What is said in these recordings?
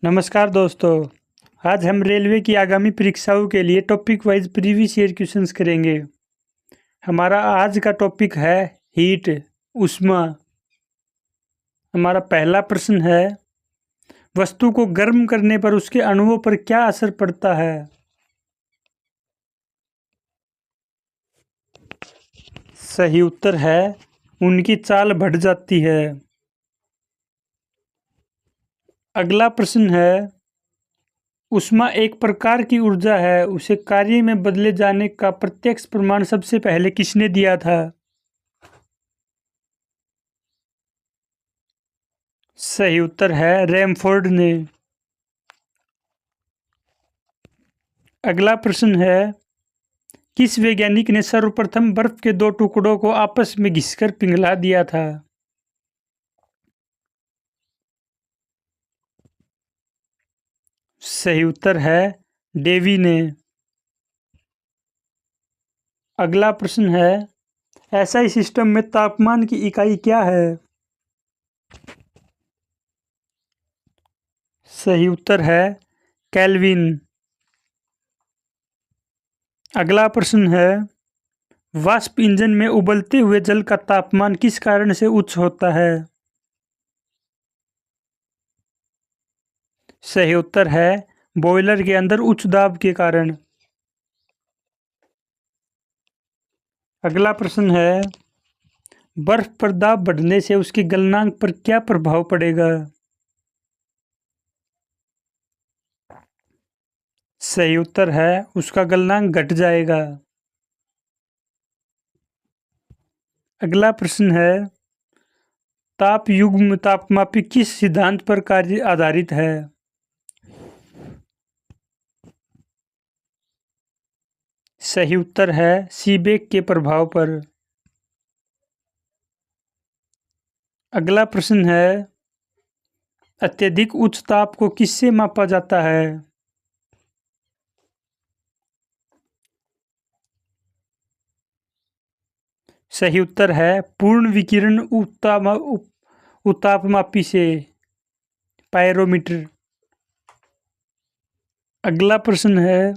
नमस्कार दोस्तों। आज हम रेलवे की आगामी परीक्षाओं के लिए topic wise previous year questions करेंगे। हमारा आज का टॉपिक है हीट, ऊष्मा। हमारा पहला प्रश्न है, वस्तु को गर्म करने पर उसके अणुओं पर क्या असर पड़ता है? सही उत्तर है, उनकी चाल बढ़ जाती है। अगला प्रश्न है, ऊष्मा एक प्रकार की ऊर्जा है, उसे कार्य में बदले जाने का प्रत्यक्ष प्रमाण सबसे पहले किसने दिया था? सही उत्तर है, रैमफोर्ड ने। अगला प्रश्न है, किस वैज्ञानिक ने सर्वप्रथम बर्फ के दो टुकड़ों को आपस में घिसकर पिघला दिया था? सही उत्तर है, डेवी ने। अगला प्रश्न है, एसआई सिस्टम में तापमान की इकाई क्या है? सही उत्तर है, केल्विन। अगला प्रश्न है, वाष्प इंजन में उबलते हुए जल का तापमान किस कारण से उच्च होता है? सही उत्तर है, बॉयलर के अंदर उच्च दाब के कारण। अगला प्रश्न है, बर्फ पर दाब बढ़ने से उसके गलनांक पर क्या प्रभाव पड़ेगा? सही उत्तर है, उसका गलनांक घट जाएगा। अगला प्रश्न है, ताप युग्म तापमापी किस सिद्धांत पर कार्य आधारित है? सही उत्तर है, सीबेक के प्रभाव पर। अगला प्रश्न है, अत्यधिक उच्च ताप को किससे मापा जाता है? सही उत्तर है, पूर्ण विकिरण उतापमापी से, पायरोमीटर। अगला प्रश्न है,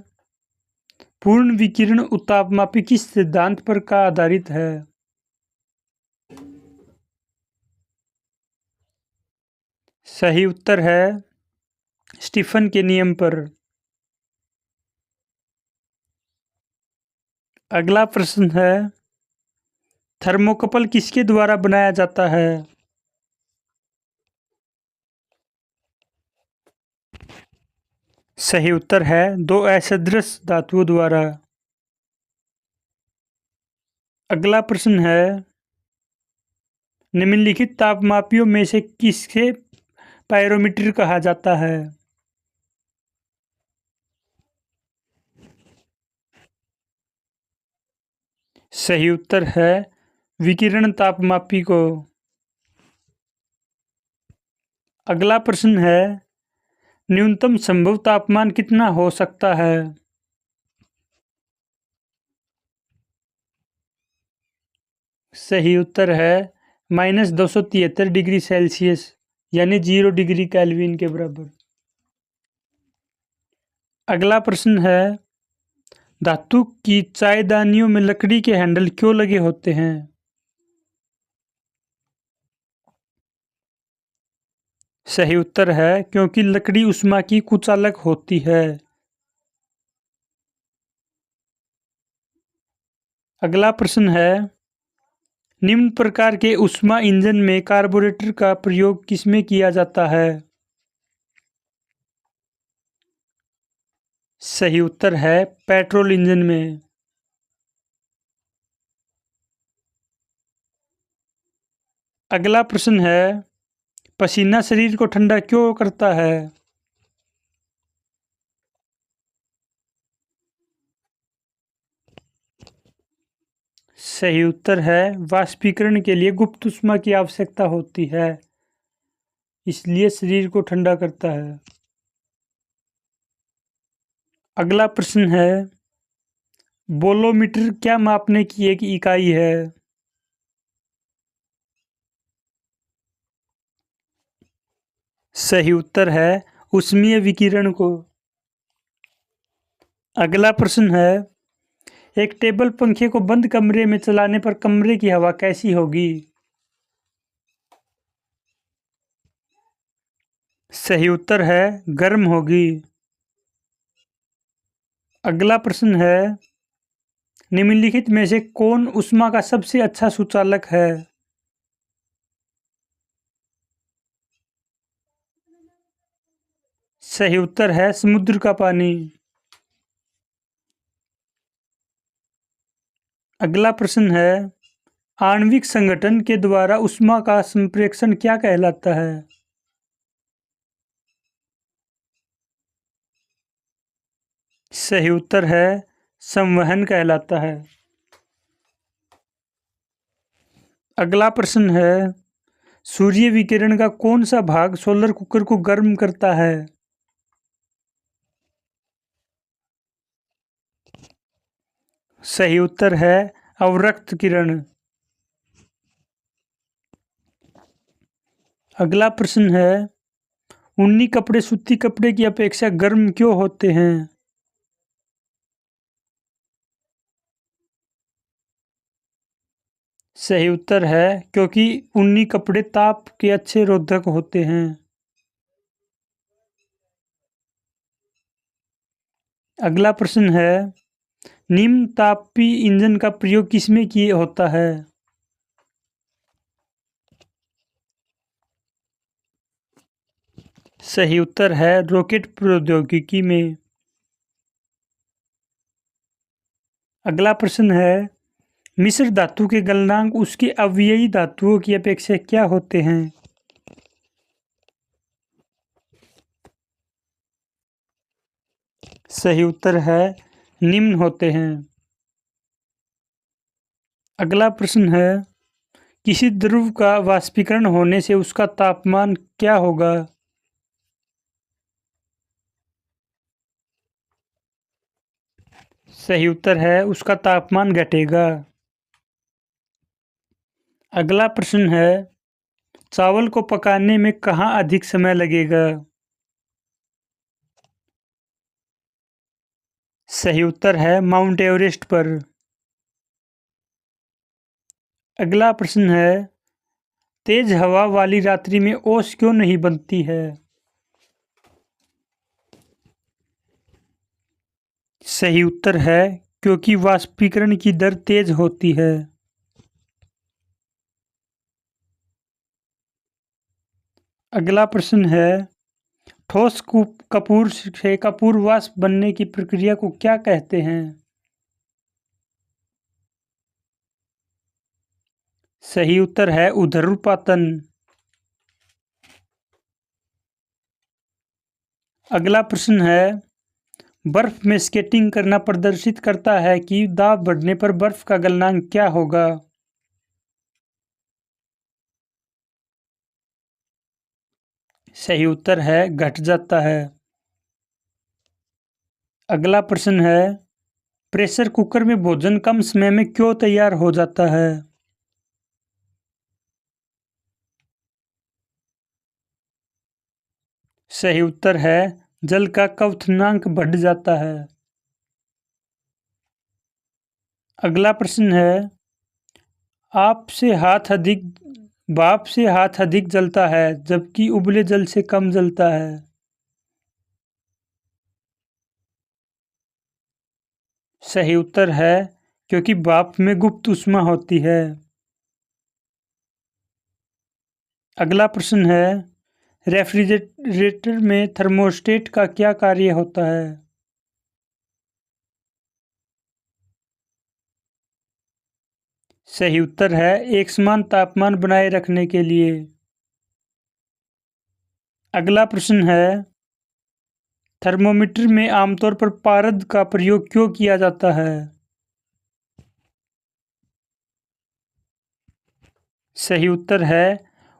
पूर्ण विकिरण उतापमापी किस सिद्धांत पर का आधारित है? सही उत्तर है, स्टीफन के नियम पर। अगला प्रश्न है, थर्मोकपल किसके द्वारा बनाया जाता है? सही उत्तर है, दो असदृश धातुओं द्वारा। अगला प्रश्न है, निम्नलिखित तापमापियों में से किसके पायरोमीटर कहा जाता है? सही उत्तर है, विकिरण तापमापी को। अगला प्रश्न है, न्यूनतम संभव तापमान कितना हो सकता है? सही उत्तर है, -273 डिग्री सेल्सियस, यानी 0 डिग्री केल्विन के बराबर। अगला प्रश्न है, धातु की चायदानियों में लकड़ी के हैंडल क्यों लगे होते हैं? सही उत्तर है, क्योंकि लकड़ी ऊष्मा की कुचालक होती है। अगला प्रश्न है, निम्न प्रकार के ऊष्मा इंजन में कार्बोरेटर का प्रयोग किसमें किया जाता है? सही उत्तर है, पेट्रोल इंजन में। अगला प्रश्न है, पसीना शरीर को ठंडा क्यों करता है? सही उत्तर है, वाष्पीकरण के लिए गुप्त ऊष्मा की आवश्यकता होती है, इसलिए शरीर को ठंडा करता है। अगला प्रश्न है, बोलोमीटर क्या मापने की एक इकाई है? सही उत्तर है, ऊष्मीय विकिरण को। अगला प्रश्न है, एक टेबल पंखे को बंद कमरे में चलाने पर कमरे की हवा कैसी होगी? सही उत्तर है गर्म होगी। अगला प्रश्न है, निम्नलिखित में से कौन ऊष्मा का सबसे अच्छा सुचालक है? सही उत्तर है समुद्र का पानी। अगला प्रश्न है, आणविक संगठन के द्वारा ऊष्मा का संप्रेषण क्या कहलाता है? सही उत्तर है संवहन कहलाता है। अगला प्रश्न है, सूर्य विकिरण का कौन सा भाग सोलर कुकर को गर्म करता है? सही उत्तर है अवरक्त किरण। अगला प्रश्न है, ऊनी कपड़े सूती कपड़े की अपेक्षा गर्म क्यों होते हैं? सही उत्तर है क्योंकि ऊनी कपड़े ताप के अच्छे रोधक होते हैं। अगला प्रश्न है, निम्न तापी इंजन का प्रयोग किसमें किए होता है? सही उत्तर है रॉकेट प्रौद्योगिकी में। अगला प्रश्न है, मिश्र धातु के गलनांक उसके अवयवी धातुओं की अपेक्षा क्या होते हैं? सही उत्तर है निम्न होते हैं। अगला प्रश्न है, किसी द्रव का वाष्पीकरण होने से उसका तापमान क्या होगा? सही उत्तर है उसका तापमान घटेगा। अगला प्रश्न है, चावल को पकाने में कहाँ अधिक समय लगेगा? सही उत्तर है माउंट एवरेस्ट पर। अगला प्रश्न है, तेज हवा वाली रात्रि में ओस क्यों नहीं बनती है? सही उत्तर है क्योंकि वाष्पीकरण की दर तेज होती है। अगला प्रश्न है, ठोस कपूर से कपूर वाष्प बनने की प्रक्रिया को क्या कहते हैं? सही उत्तर है ऊर्ध्वपातन। अगला प्रश्न है, बर्फ में स्केटिंग करना प्रदर्शित करता है कि दाब बढ़ने पर बर्फ का गलनांक क्या होगा? सही उत्तर है घट जाता है। अगला प्रश्न है, प्रेशर कुकर में भोजन कम समय में क्यों तैयार हो जाता है? सही उत्तर है जल का क्वथनांक बढ़ जाता है। अगला प्रश्न है, आप से हाथ अधिक भाप से हाथ अधिक जलता है जबकि उबले जल से कम जलता है। सही उत्तर है क्योंकि भाप में गुप्त ऊष्मा होती है। अगला प्रश्न है, रेफ्रिजरेटर में थर्मोस्टेट का क्या कार्य होता है? सही उत्तर है एक समान तापमान बनाए रखने के लिए। अगला प्रश्न है, थर्मोमीटर में आमतौर पर पारद का प्रयोग क्यों किया जाता है? सही उत्तर है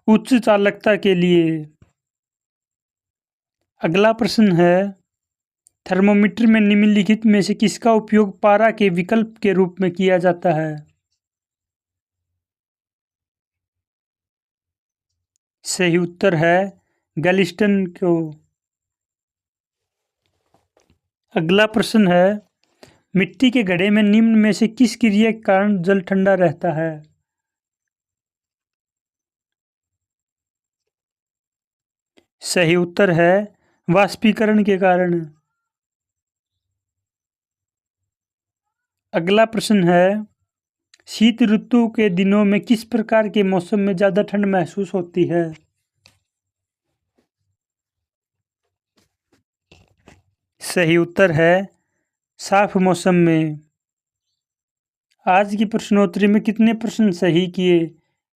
उच्च चालकता के लिए। अगला प्रश्न है, थर्मोमीटर में निम्नलिखित में से किसका उपयोग पारा के विकल्प के रूप में किया जाता है? सही उत्तर है गैल्वेस्टन को। अगला प्रश्न है, मिट्टी के घड़े में निम्न में से किस क्रिया के कारण जल ठंडा रहता है? सही उत्तर है वाष्पीकरण के कारण। अगला प्रश्न है, शीत ऋतु के दिनों में किस प्रकार के मौसम में ज्यादा ठंड महसूस होती है? सही उत्तर है साफ मौसम में। आज की प्रश्नोत्तरी में कितने प्रश्न सही किए,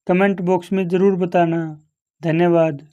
कमेंट बॉक्स में जरूर बताना। धन्यवाद।